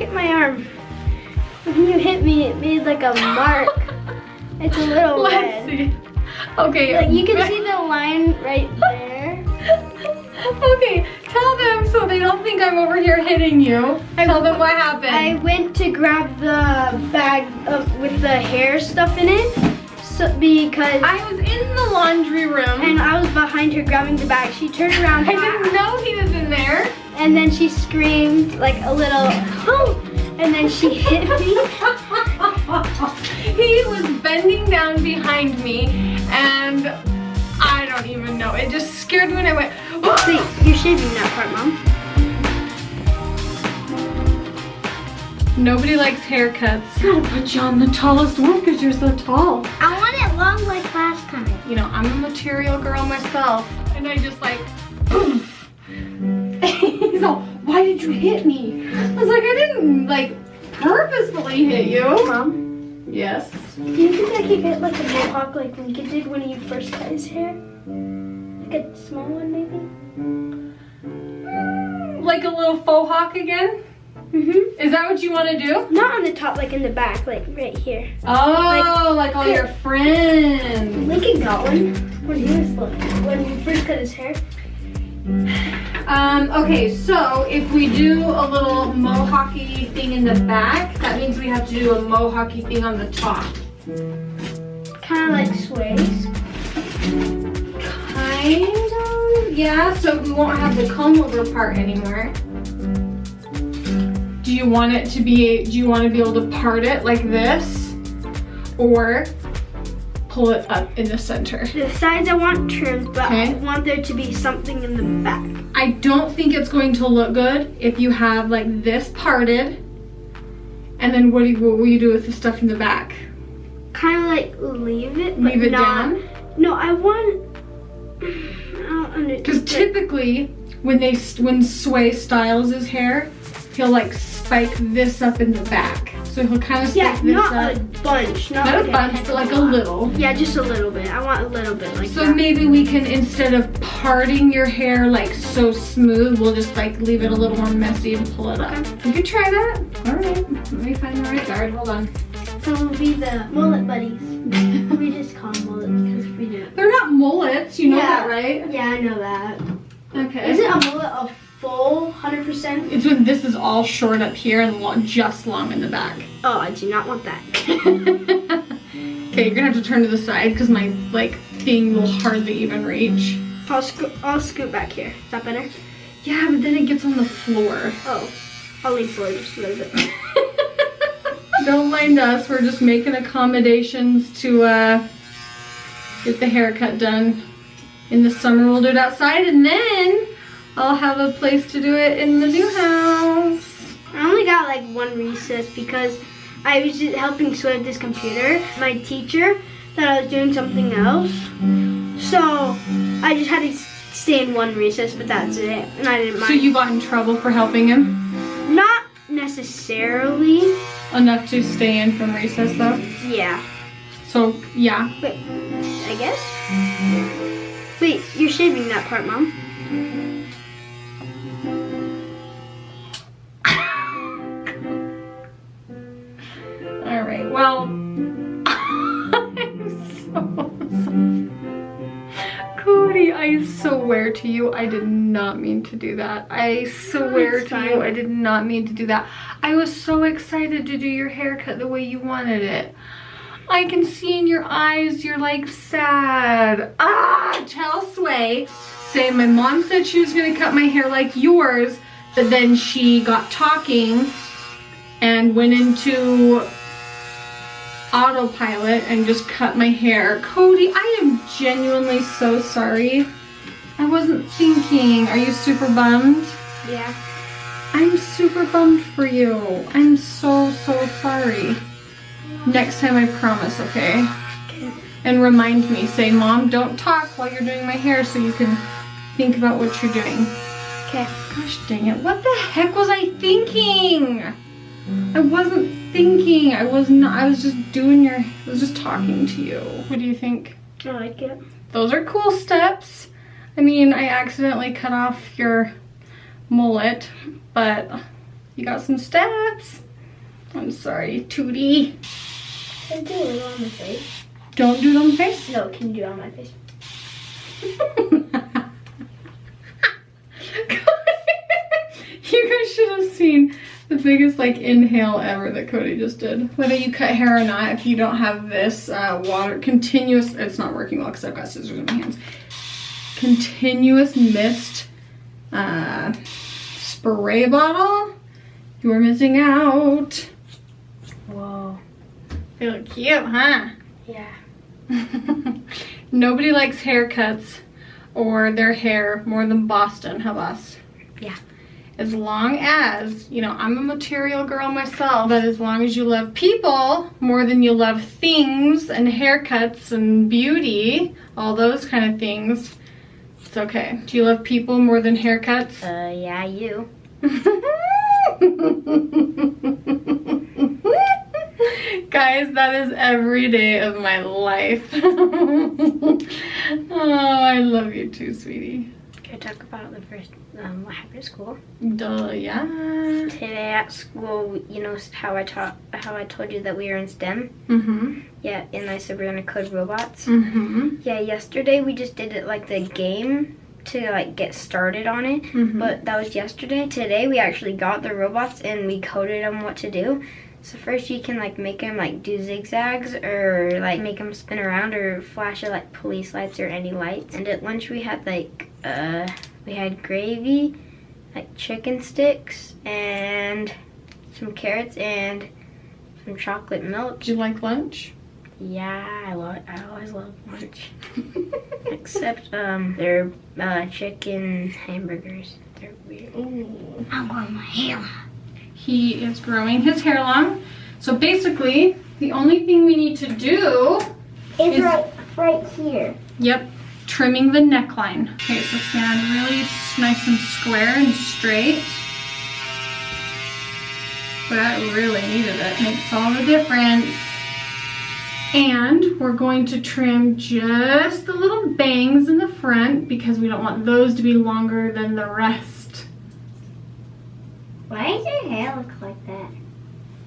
at my arm. When you hit me, it made like a mark. It's a little red. Let's see. Okay. Like, you can see the line right there. Okay, tell them so they don't think I'm over here hitting you. Tell them what happened. I went to grab the bag with the hair stuff in it. So, because I was in the laundry room. And I was behind her grabbing the bag. She turned around. I didn't know he was in there. And then she screamed like a little, oh, and then she hit me. He was bending down behind me and I don't even know. It just scared me and I went, oh. Wait, you're shaving that part, Mom. Nobody likes haircuts. Gotta put you on the tallest one because you're so tall. I want it long like last time. You know, I'm a material girl myself. And I just like, poof. He's all, why did you hit me? I was like, I didn't like purposefully hit you. Mom? Yes? Do you think I could get like a mohawk like Lincoln did when he first cut his hair? Like a small one maybe? Like a little faux hawk again? Mm-hmm. Is that what you want to do? Not on the top, like in the back, like right here. Oh, like all your friends. Lincoln got one when he was little, when he first cut his hair. Okay, so if we do a little mohawky thing in the back, that means we have to do a mohawky thing on the top. Kind of like sways. Kind of, yeah. So we won't have the comb over part anymore. Do you want it to be? Do you want to be able to part it like this, or pull it up in the center? The sides I want trimmed, but Okay. I want there to be something in the back. I don't think it's going to look good if you have like this parted, and then what will you do with the stuff in the back? Kind of like leave it, but Leave it not, down? No, I want. I don't understand. Because typically, when Sway styles his hair, he'll like spike this up in the back. So he'll kind of spike this not up. a bunch, not Not like a bunch, but like a little. Yeah, just a little bit. I want a little bit like So that. maybe we can, instead of parting your hair like so smooth, we'll just like leave it a little more messy and pull it up. You can try that. All right, let me find the right guard. Hold on. So we'll be the mullet buddies. We just call them mullets because we do. They're not mullets, you know that, right? Yeah, I know that. Okay. Is it a mullet a full 100%? It's when this is all short up here and just long in the back. Oh, I do not want that. Okay, you're gonna have to turn to the side because my like thing will hardly even reach. I'll scoot back here. Is that better? Yeah, but then it gets on the floor. Oh, I'll lean forward just a little bit. Don't mind us, we're just making accommodations to get the haircut done. In the summer we'll do it outside, and then I'll have a place to do it in the new house. I only got like one recess because I was just helping Sway with this computer. My teacher thought I was doing something else. So I just had to stay in one recess, but that's it. And I didn't mind. So you got in trouble for helping him? Not necessarily. Enough to stay in from recess though? Yeah. So, yeah. Wait, I guess? Wait, you're shaving that part, Mom. Alright, well, I'm so sorry. Cody, I swear to you, I did not mean to do that. I swear It's to fine. you, I did not mean to do that. I was so excited to do your haircut the way you wanted it. I can see in your eyes, you're like sad. Ah, tell Sway, say my mom said she was gonna cut my hair like yours, but then she got talking and went into autopilot and just cut my hair. Cody, I am genuinely so sorry. I wasn't thinking. Are you super bummed? Yeah. I'm super bummed for you. I'm so sorry. Next time I promise, okay? And remind me, say, Mom, don't talk while you're doing my hair so you can think about what you're doing. Okay. Gosh dang it, what the heck was I thinking? I wasn't thinking, I was just talking to you. What do you think? I like it. Those are cool steps. I mean, I accidentally cut off your mullet, but You got some steps. I'm sorry, Tootie. Can you do a little on my face? Don't do it on the face? No, can you do it on my face? You guys should have seen the biggest like inhale ever that Cody just did. Whether you cut hair or not, if you don't have this water continuous, it's not working well because I've got scissors in my hands. Continuous mist spray bottle, you are missing out. Whoa. They look cute, huh? Yeah. Nobody likes haircuts or their hair more than Boston, have us? Yeah. As long as, you know, I'm a material girl myself, but as long as you love people more than you love things and haircuts and beauty, all those kind of things, it's okay. Do you love people more than haircuts? Yeah, you. Guys, that is every day of my life. Oh, I love you too, sweetie. Can I talk about the first, what happened at school? Duh, yeah. Today at school, you know how I told you that we were in STEM? Mm-hmm. Yeah, and I said we're gonna code robots. Mm-hmm. Yeah, yesterday we just did it like the game to like get started on it, but that was yesterday. Today we actually got the robots and we coded them what to do. So first you can like make them like do zigzags or like make them spin around or flash at like police lights or any lights. And at lunch we had like we had gravy, like chicken sticks and some carrots and some chocolate milk. Did you like lunch? Yeah, I always love lunch. Except they're chicken hamburgers. They're weird. Ooh. I'm growing my hair long. He is growing his hair long. So basically, the only thing we need to do It's is right here. Yep, trimming the neckline. Okay, so stand really nice and square and straight. That really needed it. Makes all the difference. And we're going to trim just the little bangs in the front because we don't want those to be longer than the rest. Why does your hair look like that?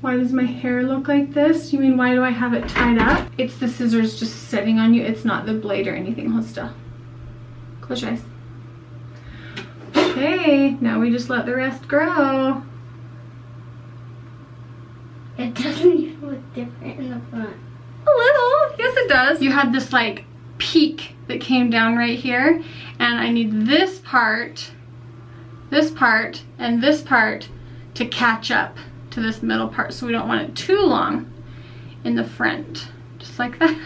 Why does my hair look like this? You mean why do I have it tied up? It's the scissors just sitting on you. It's not the blade or anything. Hold still. Close your eyes. Okay, now we just let the rest grow. It doesn't even look different in the front. A little, yes it does. You had this like peak that came down right here, and I need this part, and this part to catch up to this middle part, so we don't want it too long in the front. Just like that.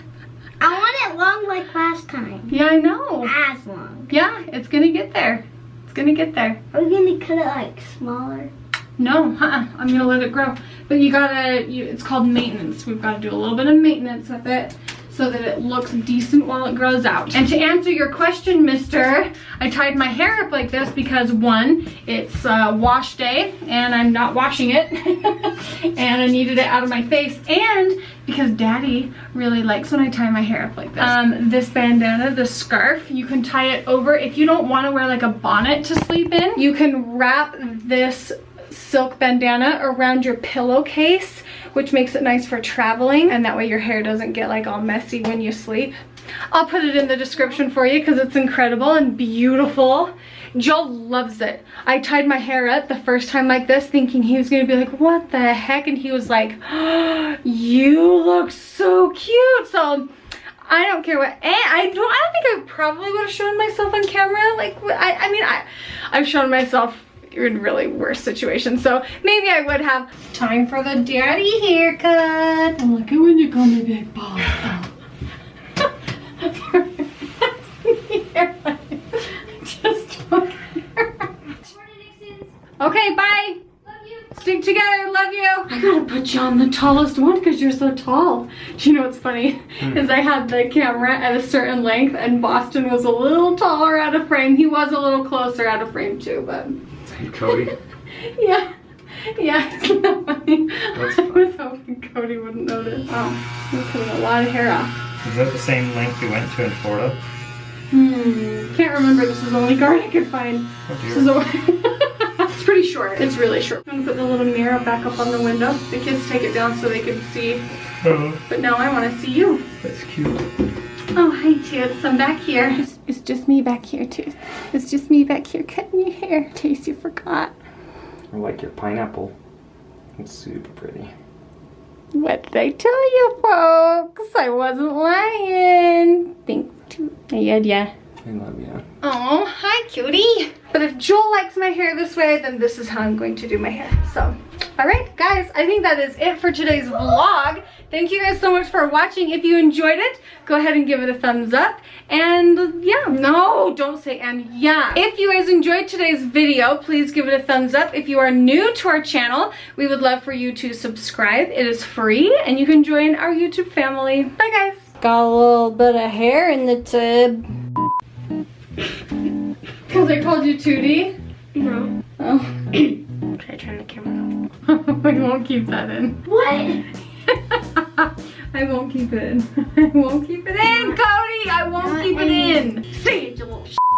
I want it long like last time. Yeah, I know. As long. Yeah, it's gonna get there. It's gonna get there. Are we gonna cut it like smaller? No, I'm gonna let it grow. But you gotta, it's called maintenance. We've gotta do a little bit of maintenance with it so that it looks decent while it grows out. And to answer your question, mister, I tied my hair up like this because one, it's wash day and I'm not washing it and I needed it out of my face, and because daddy really likes when I tie my hair up like this. This bandana, the scarf, you can tie it over. If you don't want to wear like a bonnet to sleep in, you can wrap this silk bandana around your pillowcase, which makes it nice for traveling, and that way your hair doesn't get like all messy when you sleep. I'll put it in the description for you because it's incredible and beautiful. Joe loves it. I tied my hair up the first time like this thinking he was gonna be like, what the heck? And he was like, oh, you look so cute. So I don't care what, and I don't think I probably would have shown myself on camera. Like, I've shown myself in really worse situations, so maybe I would have. Time for the daddy haircut. And look at when you call me big ball. Okay, bye. Love you. Stick together, love you. I gotta put you on the tallest one because you're so tall. Do you know what's funny? Is I had the camera at a certain length and Boston was a little taller out of frame. He was a little closer out of frame too, but. Cody? Yeah. Yeah, isn't that funny? That's I was hoping Cody wouldn't notice. Oh, we're cutting a lot of hair off. Is that the same length we went to in Florida? Can't remember. This is the only garden I could find. Oh This is it's pretty short. It's really short. I'm gonna put the little mirror back up on the window. The kids take it down so they can see. But now I want to see you. That's cute. Oh, hi, Toots. I'm back here. It's just me back here, Toots. It's just me back here cutting your hair. In case you forgot. I like your pineapple. It's super pretty. What did I tell you, folks? I wasn't lying. Thanks, Toots. Yeah. I love you. Oh, hi, cutie. But if Joel likes my hair this way, then this is how I'm going to do my hair. So, all right, guys, I think that is it for today's vlog. Thank you guys so much for watching. If you enjoyed it, go ahead and give it a thumbs up. And yeah, no, don't say and yeah. If you guys enjoyed today's video, please give it a thumbs up. If you are new to our channel, we would love for you to subscribe. It is free and you can join our YouTube family. Bye, guys. Got a little bit of hair in the tub. Because I called you Tootie? No. Oh. Should I turn the camera off? I won't keep that in. What? I won't keep it in. I won't keep it in, Cody!